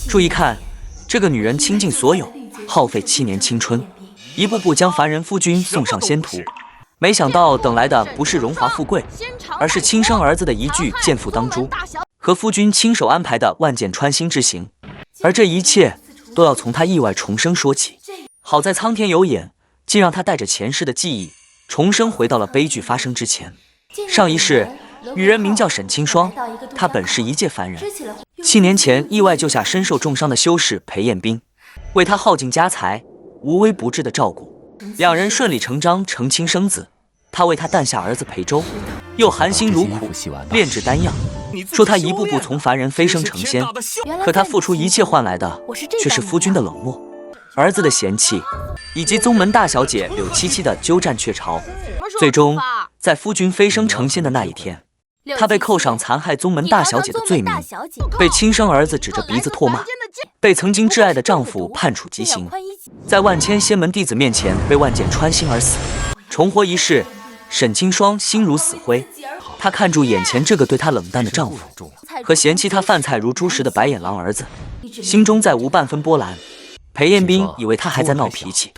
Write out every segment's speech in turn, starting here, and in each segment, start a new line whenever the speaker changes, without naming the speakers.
注意看，這個女人傾盡所有，耗費7年青春，一步步將凡人夫君送上仙途。沒想到等來的不是榮華富貴，而是親生兒子的一句“賤婦當誅”，和夫君親手安排的萬箭穿心之行。而這一切都要從他意外重生說起。好在蒼天有眼，竟讓他帶着前世的記憶，重生回到了悲劇發生之前。上一世，女人名叫沈清霜，她本是一介凡人，7年前意外救下身受重傷的修士裴彦斌，為他耗盡家財，無微不至的照顧。兩人順理成章成親生子，他為他誕下兒子裴舟，又含辛茹苦煉制丹藥，說他一步步從凡人飛升成仙。可他付出一切換來的，卻是夫君的冷漠、兒子的嫌棄，以及宗門大小姐柳七七的鳩佔鵲巢。最終，在夫君飛升成仙的那一天，他被扣上殘害宗門大小姐的罪名，被親生兒子指着鼻子唾罵，被曾經摯愛的丈夫判處極刑，在萬千仙門弟子面前被萬箭穿心而死。重活一世，沈清霜心如死灰。她看住眼前這個對她冷淡的丈夫和嫌棄她飯菜如豬食的白眼狼兒子，心中再無半分波瀾。裴彦斌以為他還在鬧脾氣，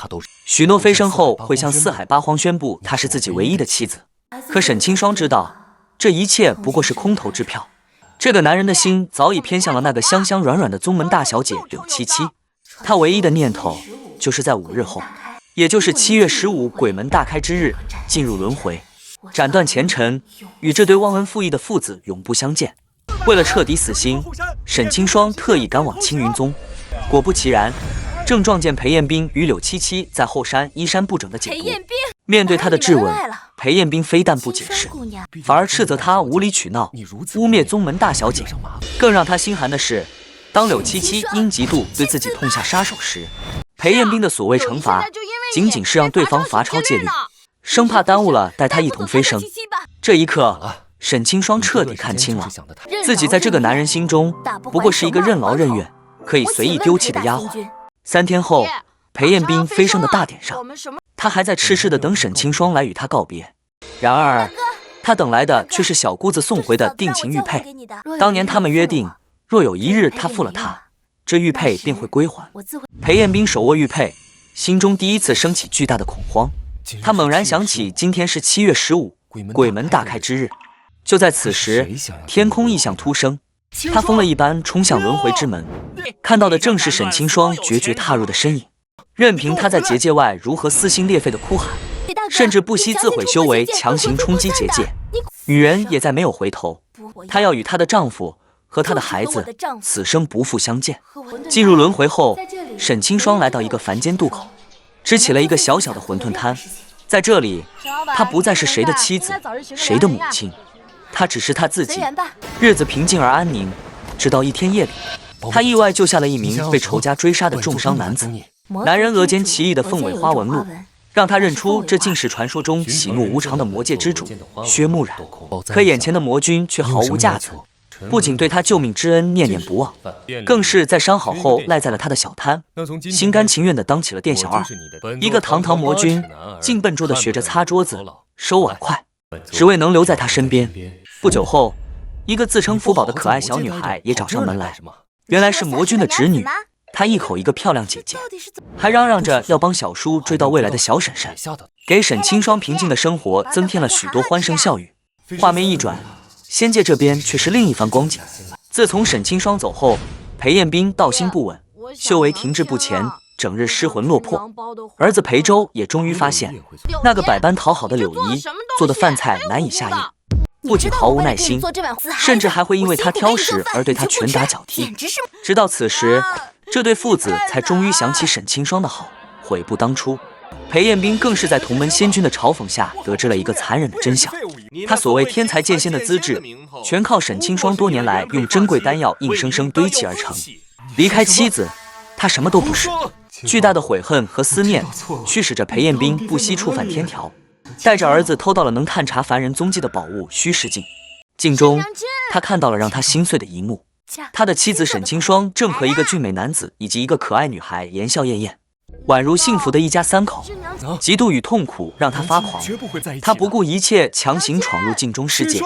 許諾飛升後會向四海八荒宣布她是自己唯一的妻子。可沈清霜知道，這一切不過是空頭支票。這個男人的心早已偏向了那個香香軟軟的宗門大小姐柳七七。他唯一的念頭就是在5日後，也就是7月15鬼門大開之日，進入輪迴，斬斷前塵，與這對忘恩負義的父子永不相見。為了徹底死心，沈清霜特意趕往青雲宗。果不其然，正撞見裴彦斌與柳七七在後山衣衫不整的解讀。面對他的質問，裴彦斌非但不解釋，反而斥責他無理取鬧，污蔑宗門大小姐。更讓他心寒的是，當柳七七因嫉妒對自己痛下殺手時，裴彦斌的所謂懲罰，僅僅是讓對方罰抄戒律，生怕耽誤了帶他一同飛升。這一刻，沈清霜徹底看清了，自己在這個男人心中不過是一個任勞任怨、可以隨意丟棄的丫鬟。3天後，裴彦斌飛升的大典上，他還在痴痴地等沈清霜來與他告別。然而，他等來的卻是小姑子送回的定情玉佩。當年他們約定，若有一日他負了她，這玉佩便會歸還。裴彦斌手握玉佩，心中第一次升起巨大的恐慌。他猛然想起今天是7月15，鬼門大開之日。就在此時，天空異象突生，他瘋了一般衝向輪迴之門，看到的正是沈清霜決絕踏入的身影。任憑他在結界外如何撕心裂肺的哭喊，甚至不惜自毀修為，強行衝擊結界，女人也再沒有回頭。她要與她的丈夫和她的孩子此生不復相見。進入輪迴後，沈清霜來到一個凡間渡口，支起了一個小小的餛飩攤。在這裡，她不再是誰的妻子，誰的母親，她只是她自己。日子平靜而安寧，直到一天夜裡，她意外救下了一名被仇家追殺的重傷男子。男人額間奇異的鳳尾花紋路，讓他認出這竟是傳說中喜怒無常的魔界之主薛慕然。可眼前的魔君卻毫無架子，不僅對他救命之恩念念不忘，更是在傷好後賴在了他的小攤，心甘情願地當起了店小二。一個堂堂魔君，竟笨拙地學着擦桌子、收碗筷，只為能留在他身邊。不久後，一個自稱福寶的可愛小女孩也找上門來，原來是魔君的侄女。她一口一個漂亮姐姐，還嚷嚷着要幫小叔追到未來的小嬸嬸，給沈清霜平靜的生活增添了許多歡聲笑語。畫面一轉，仙界這邊卻是另一番光景。自從沈清霜走後，裴彦斌道心不穩，修為停滯不前，整日失魂落魄。兒子裴舟也終於發現，那個百般討好的柳姨做的飯菜難以下咽，不僅毫無耐心，甚至還會因為他挑食而對他拳打腳踢。直到此時，這對父子才終於想起沈清霜的好，悔不當初。裴彦斌更是在同門仙君的嘲諷下，得知了一個殘忍的真相：他所謂天才劍仙的資質，全靠沈清霜多年來用珍貴丹藥硬生生堆砌而成。離開妻子，他什麼都不是。巨大的悔恨和思念，驅使着裴彦斌不惜觸犯天條，帶着兒子偷到了能探查凡人蹤跡的寶物虛實鏡。鏡中，他看到了讓他心碎的一幕。他的妻子沈清霜正和一個俊美男子以及一個可愛女孩言笑晏晏，宛如幸福的一家3口。嫉妒與痛苦讓他發狂，他不顧一切強行闖入鏡中世界，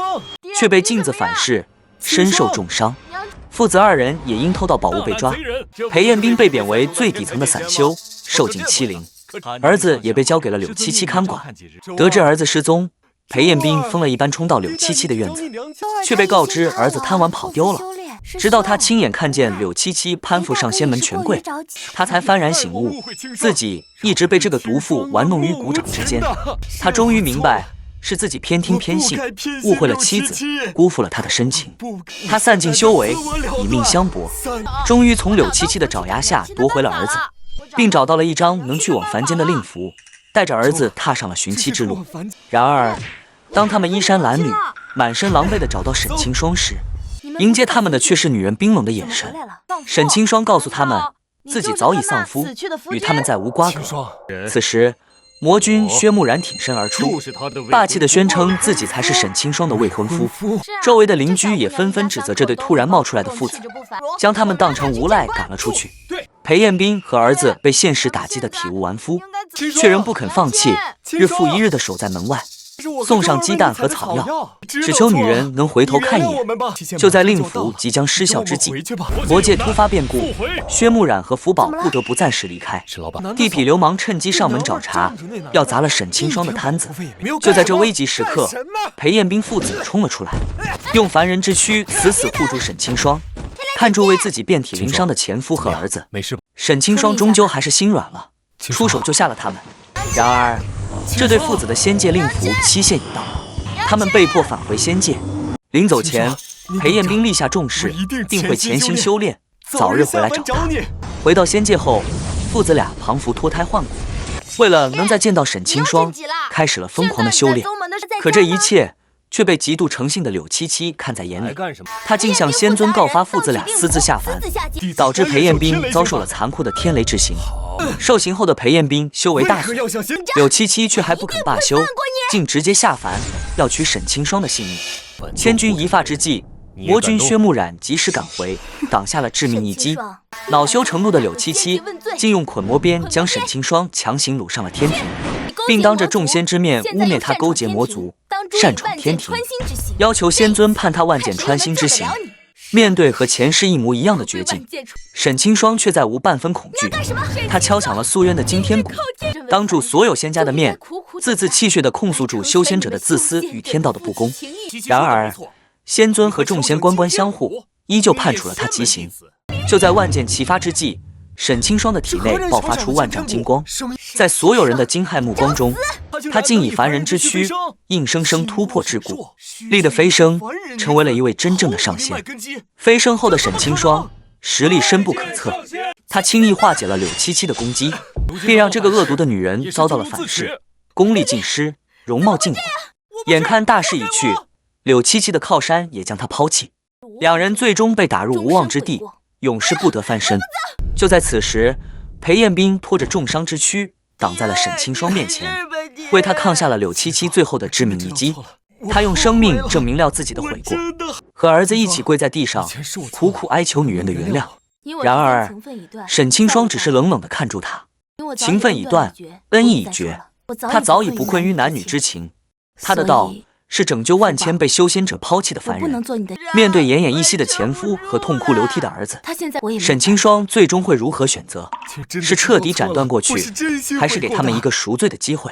卻被鏡子反噬，身受重傷。父子二人也因偷盜寶物被抓。裴彦斌被貶為最底層的散修，受盡欺凌。兒子也被交給了柳七七看管。得知兒子失蹤，裴彦斌瘋了一般衝到柳七七的院子，卻被告知兒子貪玩跑丟了。直到他親眼看見柳七七攀附上仙門權貴，他才幡然醒悟，自己一直被這個毒婦玩弄於股掌之間。他終於明白，是自己偏聽偏信，誤會了妻子，辜負了他的深情。他散盡修為，以命相搏，終於從柳七七的爪牙下奪回了兒子，並找到了一張能去往凡間的令符，帶着兒子踏上了尋妻之路。然而，當他們衣衫襤褸、滿身狼狽地找到沈清霜時，迎接他們的卻是女人冰冷的眼神。沈清霜告訴他們，自己早已喪夫，與他們再無瓜葛。此時，魔君薛慕然挺身而出，霸氣地宣稱自己才是沈清霜的未婚夫。周圍的鄰居也紛紛指責這對突然冒出來的父子，將他們當成無賴趕了出去。裴彦斌和兒子被現實打擊得體無完膚，卻仍不肯放棄，日復一日地守在門外，送上雞蛋和草藥，只求女人能回頭看一眼。就在令符即将失效之際，魔界突發變故，薛慕染和福宝不得不暫時離開。地痞流氓趁機上門找茬，要砸了沈清霜的摊子。就在这危急時刻，裴彦斌父子衝了出來，用凡人之軀死死護住沈清霜，看住為自己遍體鱗傷的前夫和兒子。沈清霜終究還是心軟了，出手救下了他們。然而，這對父子的仙界令符期限已到，他們被迫返回仙界。臨走前，裴彦斌立下重誓，定會潛心修煉，早日回來找他。回到仙界後，父子倆彷彿脫胎換骨，為了能再見到沈清霜，開始了瘋狂的修煉。可這一切卻被極度誠信的柳七七看在眼裡，他竟向仙尊告發父子倆私自下凡，導致裴彦斌遭受了殘酷的天雷之刑。受刑後的裴彦斌修為大損，柳七七卻還不肯罷休，竟直接下凡要取沈清霜的性命。千鈞一髮之際，魔君薛慕染及時趕回，擋下了致命一擊。惱羞成怒的柳七七竟用捆魔鞭將沈清霜強行擄上了天庭，並當着眾仙之面污蔑他勾結魔族，擅闖天庭，要求仙尊判他萬箭穿心之刑。面對和前世一模一樣的絕境，沈清霜卻再無半分恐懼。他敲響了素淵的驚天鼓，當着所有仙家的面，字字泣血地控訴住修仙者的自私與天道的不公。然而，仙尊和眾仙官官相護，依舊判處了他極刑。就在萬箭齊發之際，沈清霜的體內爆發出萬丈金光，在所有人的驚駭目光中，他竟以凡人之軀硬生生突破桎梏，立得飛升，成為了一位真正的上仙。飛升後的沈清霜實力深不可測，他輕易化解了柳七七的攻擊，並讓這個惡毒的女人遭到了反噬，功力盡失，容貌盡毀。眼看大勢已去，柳七七的靠山也將他拋棄，兩人最終被打入無望之地，永世不得翻身。就在此時，裴彦斌拖着重傷之軀擋在了沈清霜面前，為他抗下了柳七七最後的致命一擊。他用生命證明了自己的悔過，和兒子一起跪在地上，苦苦哀求女人的原諒。然而，沈清霜只是冷冷地看住他，情分已斷，恩義已絕，他早已不困於男女之情。他的道是拯救萬千被修仙者拋棄的凡人。面對奄奄一息的前夫和痛哭流涕的兒子，沈清霜最終會如何選擇？是徹底斬斷過去，還是給他們一個贖罪的機會？